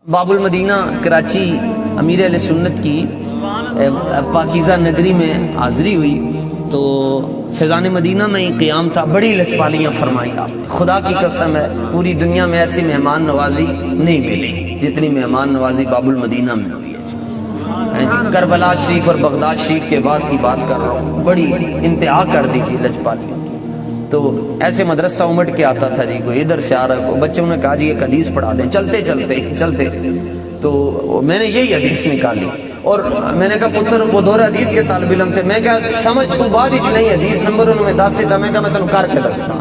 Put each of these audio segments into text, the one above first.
باب المدینہ کراچی امیر اہل سنت کی پاکیزہ نگری میں حاضری ہوئی تو فیضان مدینہ میں ہی قیام تھا. بڑی لچپالیاں فرمائی آپ نے. خدا کی قسم ہے پوری دنیا میں ایسی مہمان نوازی نہیں ملی جتنی مہمان نوازی باب المدینہ میں ہوئی ہے. کربلا شریف اور بغداد شریف کے بعد کی بات کر رہا ہوں. بڑی انتہا کر دی تھی لچپالیوں کی. تو ایسے مدرسہ امٹ کے آتا تھا جی, کوئی ادھر سے آ رہا, بچوں نے کہا جی ایک حدیث پڑھا دیں. چلتے تو میں نے یہی حدیث نکالی اور میں نے کہا پتر وہ دور حدیث کے طالب علم تھے, میں کہا سمجھ تو بعد ہی نہیں حدیث نمبر انہوں نے 10 سے تھا. میں کہا میں تنوں کر کے دستا.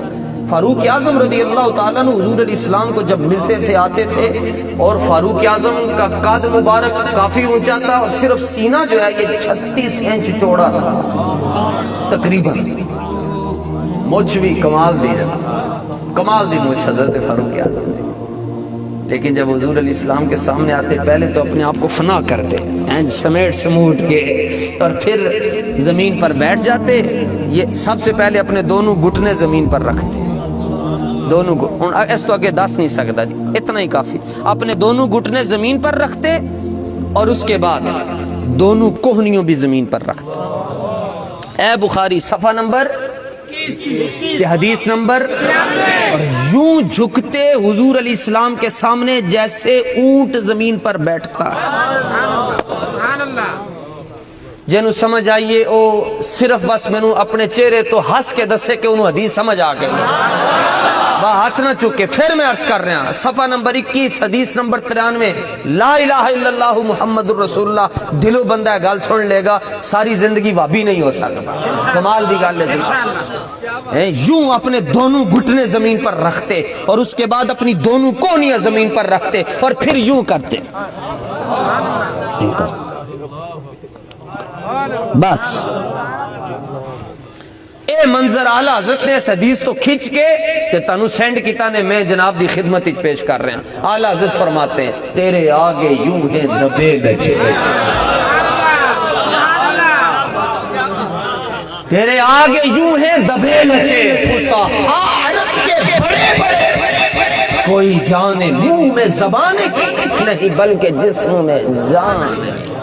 فاروق اعظم رضی اللہ تعالیٰ نے حضور علیہ السلام کو جب ملتے تھے آتے تھے, اور فاروق اعظم کا قد مبارک کافی اونچا تھا اور صرف سینہ جو ہے یہ 36 انچ چوڑا تھا تقریباً. مجھ بھی کمال دی مجھ حضرت فاروق اعظم دی. لیکن جب حضور علیہ السلام کے سامنے آتے پہلے تو اپنے آپ کو فنا کرتے سمیٹ سموٹ کے, اور پھر زمین پر بیٹھ جاتے. یہ سب سے پہلے اپنے دونوں گھٹنے زمین پر رکھتے, دونوں اس تو آگے دس نہیں سکتا جی, اتنا ہی کافی. اپنے دونوں گھٹنے زمین پر رکھتے اور اس کے بعد دونوں کوہنیوں بھی زمین پر رکھتے. اے بخاری صفحہ نمبر حدیث نمبر, اور یوں جھکتے حضور علیہ السلام کے سامنے جیسے اونٹ زمین پر بیٹھتا. جنہوں سمجھ آئیے او صرف بس میں اپنے چہرے تو ہنس کے دسے کہ انہوں حدیث سمجھ آ گئے. ہاتھ نہ چکے. پھر میں عرض کر رہا صفحہ نمبر 21 حدیث نمبر 93, لا الہ الا اللہ محمد الرسول اللہ. دلو بندہ ہے گل سن لے گا, ساری زندگی وابی نہیں ہو سکتا. کمال دی گل ہے. یوں اپنے دونوں گھٹنے زمین پر رکھتے اور اس کے بعد اپنی دونوں کونیاں زمین پر رکھتے اور پھر یوں کرتے. بس اے منظر اعلیٰ حضرت نے اس حدیث تو کھچ کے تے تانوں سینڈ کیتا نے, میں جناب دی خدمت وچ پیش کر رہا ہوں. اعلیٰ حضرت فرماتے ہیں تیرے آگے یوں ہیں دبے گچھے, تیرے آگے یوں ہیں دبے گچھے, فصاحت کے بڑے بڑے, کوئی جانے منہ میں زبان کی نہیں بلکہ جسم میں جان ہے.